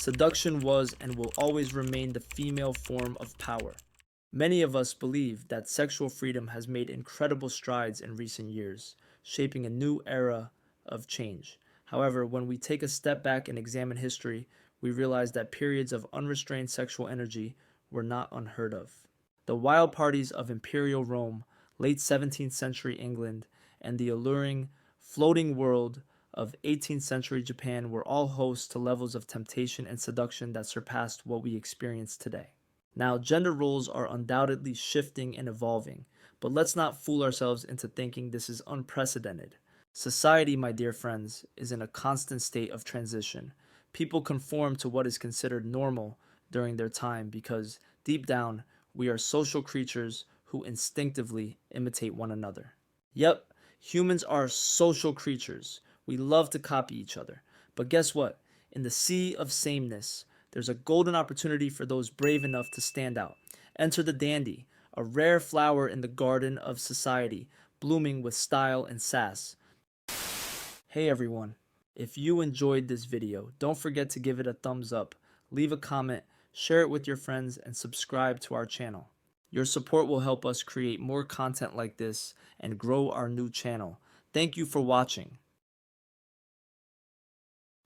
Seduction was and will always remain the female form of power. Many of us believe that sexual freedom has made incredible strides in recent years, shaping a new era of change. However, when we take a step back and examine history, we realize that periods of unrestrained sexual energy were not unheard of. The wild parties of imperial Rome, late 17th century England, and the alluring, floating world of 18th century Japan were all hosts to levels of temptation and seduction that surpassed what we experience today. Now, gender roles are undoubtedly shifting and evolving, but let's not fool ourselves into thinking this is unprecedented. Society, my dear friends, is in a constant state of transition. People conform to what is considered normal during their time because, deep down, we are social creatures who instinctively imitate one another. Yep, humans are social creatures. We love to copy each other. But guess what? In the sea of sameness, there's a golden opportunity for those brave enough to stand out. Enter the dandy, a rare flower in the garden of society, blooming with style and sass. Hey everyone, if you enjoyed this video, don't forget to give it a thumbs up, leave a comment, share it with your friends, and subscribe to our channel. Your support will help us create more content like this and grow our new channel. Thank you for watching.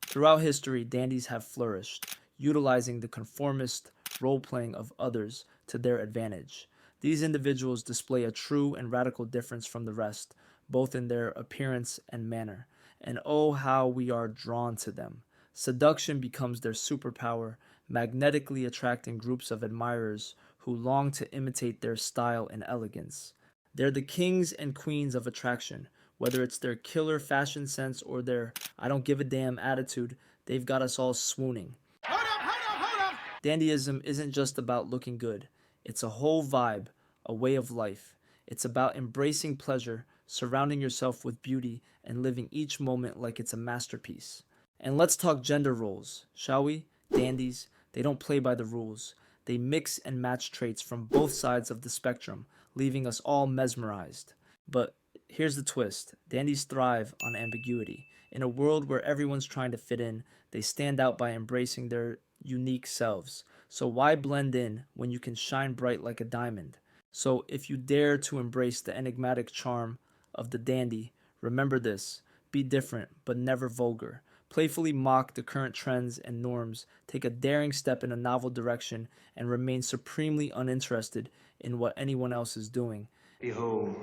Throughout history, dandies have flourished, utilizing the conformist role-playing of others to their advantage. These individuals display a true and radical difference from the rest, both in their appearance and manner. And oh, how we are drawn to them. Seduction becomes their superpower, magnetically attracting groups of admirers who long to imitate their style and elegance. They're the kings and queens of attraction. Whether it's their killer fashion sense or their I don't give a damn attitude, they've got us all swooning. Hold up! Dandyism isn't just about looking good. It's a whole vibe, a way of life. It's about embracing pleasure, surrounding yourself with beauty, and living each moment like it's a masterpiece. And let's talk gender roles, shall we? Dandies, they don't play by the rules. They mix and match traits from both sides of the spectrum, leaving us all mesmerized. But here's the twist. Dandies thrive on ambiguity. In a world where everyone's trying to fit in, they stand out by embracing their unique selves. So why blend in when you can shine bright like a diamond? So if you dare to embrace the enigmatic charm of the dandy, remember this: be different, but never vulgar. Playfully mock the current trends and norms, take a daring step in a novel direction, and remain supremely uninterested in what anyone else is doing. Behold.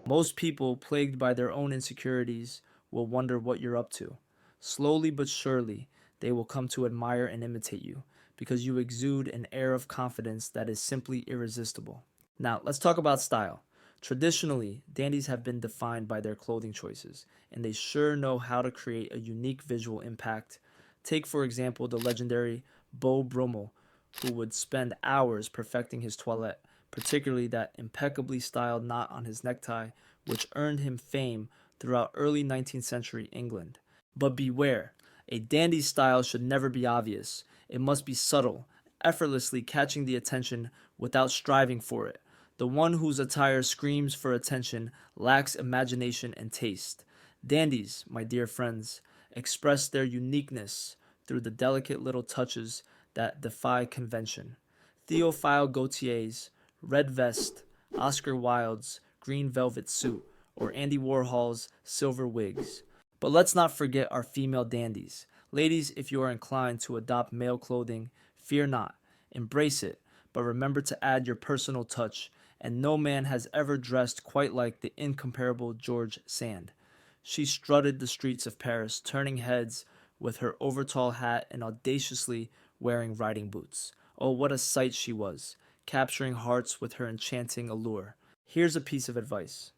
Most people, plagued by their own insecurities, will wonder what you're up to. Slowly but surely, they will come to admire and imitate you, because you exude an air of confidence that is simply irresistible. Now, let's talk about style. Traditionally, dandies have been defined by their clothing choices, and they sure know how to create a unique visual impact. Take, for example, the legendary Beau Brummel, who would spend hours perfecting his toilette, particularly that impeccably styled knot on his necktie, which earned him fame throughout early 19th century England. But beware, a dandy's style should never be obvious. It must be subtle, effortlessly catching the attention without striving for it. The one whose attire screams for attention lacks imagination and taste. Dandies, my dear friends, express their uniqueness through the delicate little touches that defy convention. Théophile Gautier's red vest, Oscar Wilde's green velvet suit, or Andy Warhol's silver wigs. But let's not forget our female dandies. Ladies, if you are inclined to adopt male clothing, fear not. Embrace it, but remember to add your personal touch, and no man has ever dressed quite like the incomparable George Sand. She strutted the streets of Paris, turning heads with her overtall hat and audaciously wearing riding boots. Oh, what a sight she was, capturing hearts with her enchanting allure. Here's a piece of advice.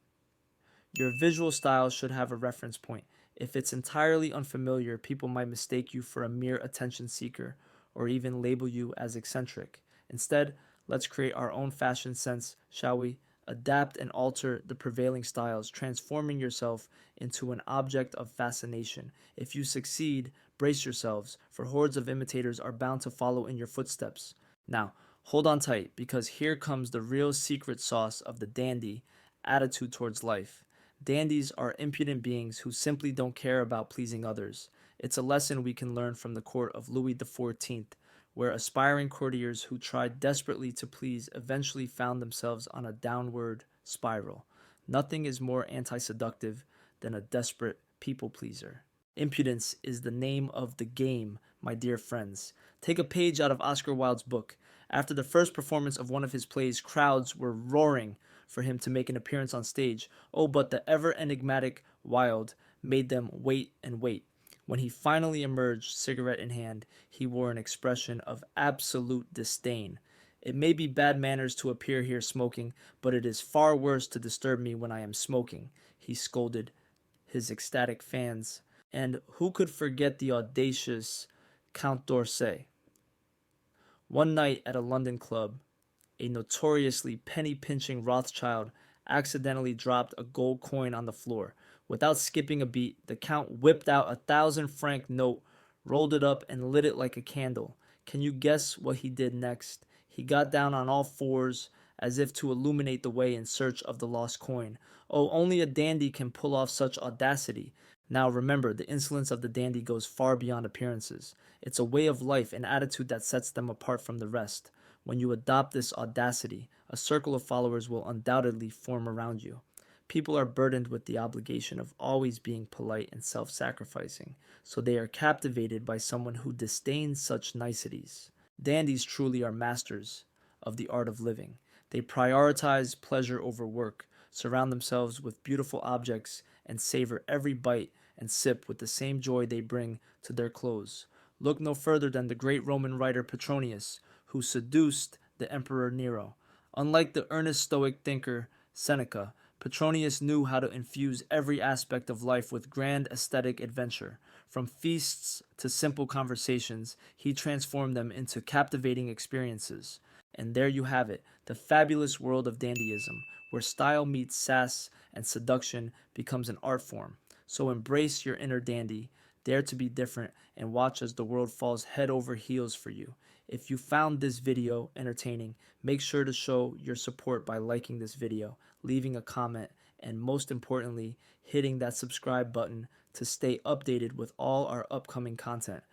Your visual style should have a reference point. If it's entirely unfamiliar, people might mistake you for a mere attention seeker or even label you as eccentric. Instead, let's create our own fashion sense, shall we? Adapt and alter the prevailing styles, transforming yourself into an object of fascination. If you succeed, brace yourselves, for hordes of imitators are bound to follow in your footsteps. Now, hold on tight, because here comes the real secret sauce of the dandy: attitude towards life. Dandies are impudent beings who simply don't care about pleasing others. It's a lesson we can learn from the court of Louis XIV, where aspiring courtiers who tried desperately to please eventually found themselves on a downward spiral. Nothing is more anti seductive than a desperate people pleaser. Impudence is the name of the game, my dear friends. Take a page out of Oscar Wilde's book. After the first performance of one of his plays, crowds were roaring for him to make an appearance on stage. Oh, but the ever enigmatic Wilde made them wait and wait. When he finally emerged, cigarette in hand, he wore an expression of absolute disdain. It may be bad manners to appear here smoking, but it is far worse to disturb me when I am smoking, he scolded his ecstatic fans. And who could forget the audacious Count d'Orsay? One night at a London club, a notoriously penny-pinching Rothschild accidentally dropped a gold coin on the floor. Without skipping a beat, the Count whipped out a 1,000-franc note, rolled it up, and lit it like a candle. Can you guess what he did next? He got down on all fours as if to illuminate the way in search of the lost coin. Oh, only a dandy can pull off such audacity. Now remember, the insolence of the dandy goes far beyond appearances. It's a way of life, an attitude that sets them apart from the rest. When you adopt this audacity, a circle of followers will undoubtedly form around you. People are burdened with the obligation of always being polite and self-sacrificing, so they are captivated by someone who disdains such niceties. Dandies truly are masters of the art of living. They prioritize pleasure over work, surround themselves with beautiful objects, and savor every bite and sip with the same joy they bring to their clothes. Look no further than the great Roman writer Petronius, who seduced the Emperor Nero. Unlike the earnest Stoic thinker Seneca, Petronius knew how to infuse every aspect of life with grand aesthetic adventure. From feasts to simple conversations, he transformed them into captivating experiences. And there you have it, the fabulous world of dandyism, where style meets sass and seduction becomes an art form. So embrace your inner dandy, dare to be different, and watch as the world falls head over heels for you. If you found this video entertaining, make sure to show your support by liking this video, leaving a comment, and most importantly, hitting that subscribe button to stay updated with all our upcoming content.